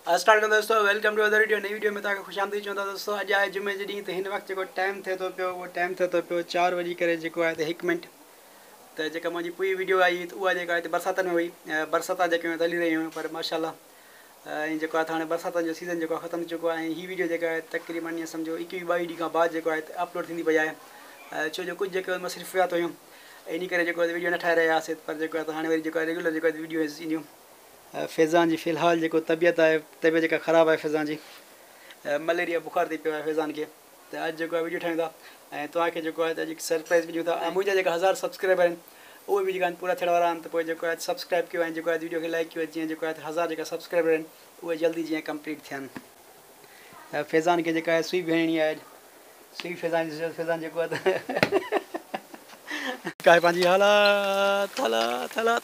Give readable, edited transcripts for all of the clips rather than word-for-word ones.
Start कंदा दोस्तों। Welcome to other video. नई वीडियो में तव्हांखे खुश आमदीद चवंदा दोस्तों। अॼु आहे जुमे जे ॾींहुं। त हिन वक़्तु जेको टाइम थिए थो पियो उहो टाइम थिए थो पियो 4 वॼी करे जेको आहे त 1 मिंट। त जेका मुंहिंजी पूरी वीडियो आई त उहा जेका आहे बरसातनि में हुई। बरसाति जेके हली रहियूं हुयूं, पर माशाल्लाह ऐं जेको आहे त हाणे बरसातनि जो सीज़न जेको आहे ख़तमु थी चुको आहे। ऐं हीअ वीडियो जेका आहे तक़रीबन ईअं सम्झो 21-22 ॾींहं खां बाद जेको आहे अपलोड थींदी पई आहे। छो जो कुझु जेके मसरूफ़ियात हुयूं, इन करे जेको आहे वीडियो न ठाहे रहिया हुआसीं। पर जेको आहे त हाणे वरी जेको आहे रेगुलर जेको आहे वीडियोज़ ईंदियूं। फैज़ान जी फ़िलहाल जेको तबियत आहे, तबियत जेका ख़राबु आहे फैज़ान जी, मलेरिया बुखार थी पियो आहे फैज़ान खे। त अॼु जेको आहे वीडियो ठाहियूं था ऐं तव्हांखे जेको आहे त अॼु सरप्राइज़ ॾियूं था। ऐं मुंहिंजा जेका 1000 सब्सक्राइबर आहिनि उहे बि जेका आहिनि पूरा थियण वारा आहिनि। त पोइ जेको आहे सब्सक्राइब कयो ऐं जेको आहे वीडियो खे लाइक कयो, जीअं जेको आहे 1000 जेका सब्सक्राइबर आहिनि उहे जल्दी जीअं कंप्लीट थियनि। फैज़ान खे जेका आहे सुई भेणी आहे। सुई फैज़ान जेको आहे त काहे पंहिंजी हालात हालात हालात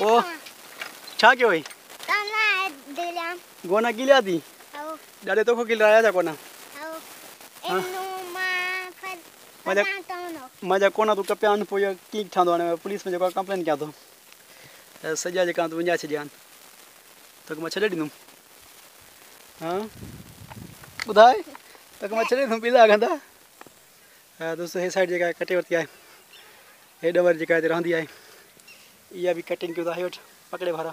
पोइ छा कयो हुई? गोना गिलिया थी ॾाढे तोखो गिलाया छा कोना? मज़ा कोना तूं कपिया आहिनि पोइ कीअं ठहंदो हाणे? पुलिस में जेको आहे कंप्लेन कयां थो। सॼा जेका तूं विञाए छॾिया आहिनि तोखे मां छॾे ॾींदुमि। हा ॿुधाए तोखे मां छॾे ॾींदुमि। ॿिला कंदा दोस्तों। हे साइड जेका आहे कटे वरिती आहे। हेॾो वरी जेका हिते रहंदी आहे इहा बि कटिंग कयूं था। हे वठि पकिड़े वारा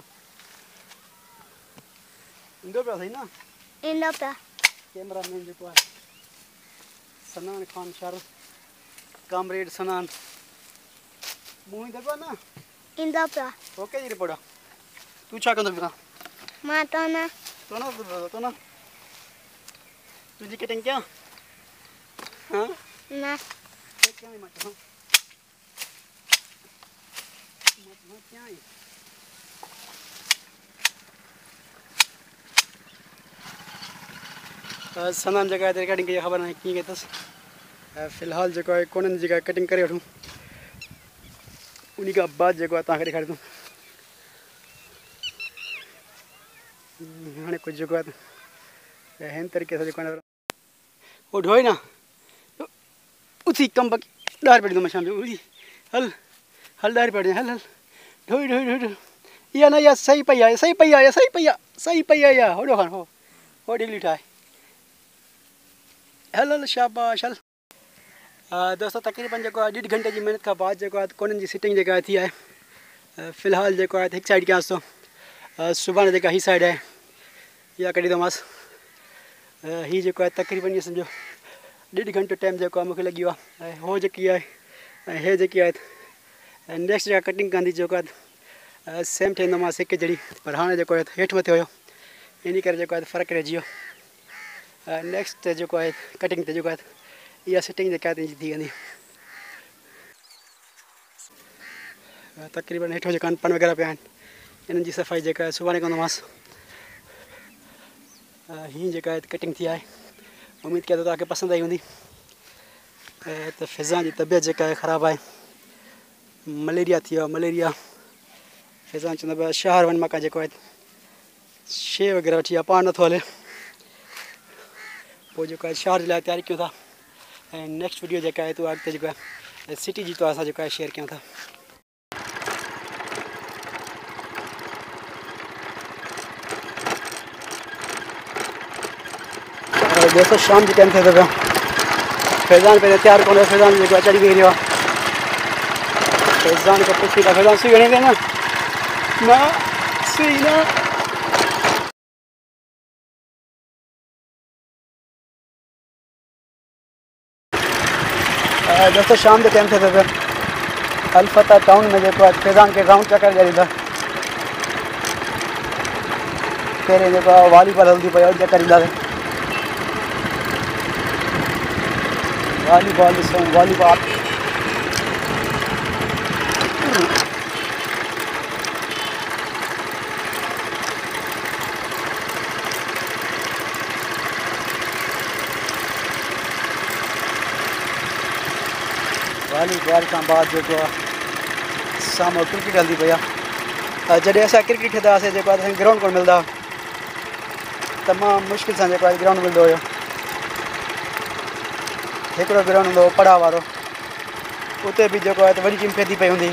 ईंदो पियो सही न? ईंदो पिया। कैमरामैन जेको आहे सनान ख़ान शाहरुख कामरेड सनान मूं ईंदो पियो न? ईंदो पिया। ओके जी रिपोर्ट आहे। तूं छा कंदो पियो? मां तो न तुंहिंजी कटिंग कयां? हाँ न कयां मां सनान जेका आहे कटिंग कई ख़बर न आहे कीअं कई अथसि। फ़िलहाल जेको आहे कोन्हनि जेका कटिंग करे वठूं, उन खां बाद जेको आहे तव्हांखे ॾेखारींदुमि। हाणे कुझु जेको आहे त हिन तरीक़े सां जेको आहे उहो ढोए न उथी कम बाक़ी ॾाढ पढ़ी थो शाम जो हल हल ॾाढ पढ़ी हल हल ढोई ढोई ढोई ढोई इहा न इहा सही पई आहे, सही पई आहे, सही पई आहे, सही पई आहे इहा। होॾो खण हो डिगली ठाहे हल हल शाबाश हल। दोस्तों तक़रीबन जेको आहे 1.5 घंटे जी महिनत खां बाद जेको आहे कोन्हनि जी सिटिंग जेका थी आहे। फ़िलहाल जेको आहे हिकु साइड कयांसि थो। सुभाणे जेका हीअ साइड आहे इहा कढी थोमांसि। हीअ जेको आहे तक़रीबन ईअं सम्झो 1.5 घंटो टाइम जेको आहे मूंखे लॻी वियो आहे। ऐं हो जेकी आहे ऐं हे जेकी आहे नेक्स्ट जेका कटिंग कंदी जेको आहे सेम ठाहींदोमांसि हिकु जहिड़ी। पर हाणे जेको आहे हेठि मथे हुयो इन करे जेको आहे फ़र्क़ु रहिजी वियो। नेक्स्ट जेको आहे कटिंग ते जेको आहे इहा सिटिंग जेका आहे थी वेंदी। तक़रीबन हेठो जेका पन वग़ैरह पिया आहिनि इन्हनि जी सफ़ाई जेका आहे सुभाणे कंदोमांसि। हीअं जेका आहे कटिंग थी आहे। उमेदु कयां थो तव्हांखे पसंदि आई हूंदी। त फैज़ान जी तबियत जेका आहे ख़राबु आहे, मलेरिया थी वियो आहे मलेरिया। फैज़ान चवंदा पिया शहर वञ मका जेको आहे शइ वग़ैरह वठी आहे पाण नथो हले। पोइ जेको आहे शहर जे लाइ तयारी कयूं था। ऐं नेक्स्ट वीडियो जेका आहे तो अॻिते जेको आहे सिटी जी तो असां जेको आहे शेयर कयूं था। दोस्तों शाम जी टाइम थिए थो पियो। फैज़ान पहिरियों तयारु कोन्हे। फैज़ान जेको आहे चढ़ी वेही रहियो आहे। फैज़ान खे पुछी था फैज़ान सुई हणी न सुई न दोस्तों शाम जो टाइम थिए थो पियो। अलफता टाउन में जेको आहे फैज़ान खे राउंड चकर ॾियारींदा। पहिरें जेको आहे वॉलीबॉल हलंदी पई और चकर ॾींदासीं। वॉलीबॉल ॾिसूं वॉलीबॉल वॉलीबॉल खां बाद जेको आहे साम्हूं क्रिकेट हलंदी पई आहे। जॾहिं असां क्रिकेट खेॾंदा हुआसीं जेको आहे असांखे ग्राउंड कोन मिलंदा हुआ। तमामु मुश्किल सां जेको आहे ग्राउंड मिलंदो हुयो। हिकिड़ो ग्राउंड हूंदो हुओ पड़ा वारो, उते बि जेको आहे त वॾी टीम खेॾी पई हूंदी।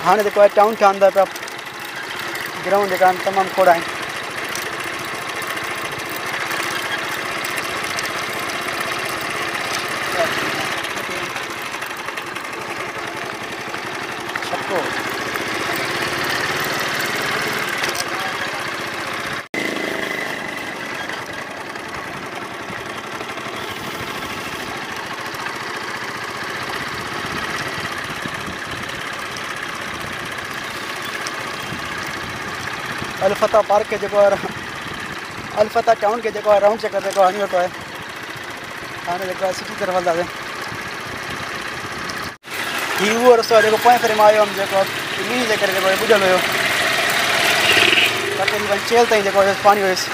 हाणे जेको आहे टाउन ठहंदा पिया ग्राउंड जेका आहिनि तमामु खोड़ आहिनि। अलफता पार्क के अलफता टाउन के राउंड चक्कर हणी वरितो आहे। हाणे सिटी तरफ़ हलंदासीं। हीउ उहो रस्तो आहे पोएं फेरे मां आयो हुअमि मींहं जे करे ॿुॾल हुयो। तक़रीबन चेल ताईं पाणी हुयुसि।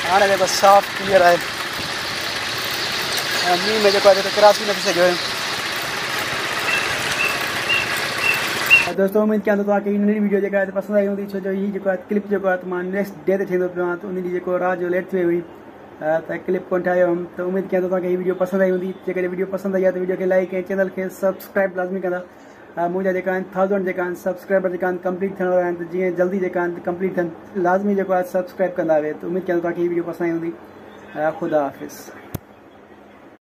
हाणे साफ़ क्लियर आहे। मींहं में क्रॉस भी नथी सघियो। दोस्तों उम्मीद कयां थो तव्हांखे नई वीडियो पसंद आई हूंदी, छो जो हीउ क्लिप मां नेक्स्ट डे ते थींदो पियो आहियां, त उन रात जो लेट थी वई हुई त क्लिप कोन ठाहियो हुअमि। त उम्मीद कयां थो तव्हांखे हीउ वीडियो पसंद आई हूंदी। जेकॾहिं वीडियो पसंद आई आहे त वीडियो खे लाइक ऐं चैनल खे सब्सक्राइब लाज़मी कंदा। मुंहिंजा 1000 सब्सक्राइबर कंप्लीट थियण वारा आहिनि, त जीअं जल्दी कंप्लीट थियनि लाज़मी सब्सक्राइब कंदा वे। त उम्मीद कयां थो तव्हांखे हीउ वीडियो पसंद आई हूंदी। खुदा हाफ़िज़।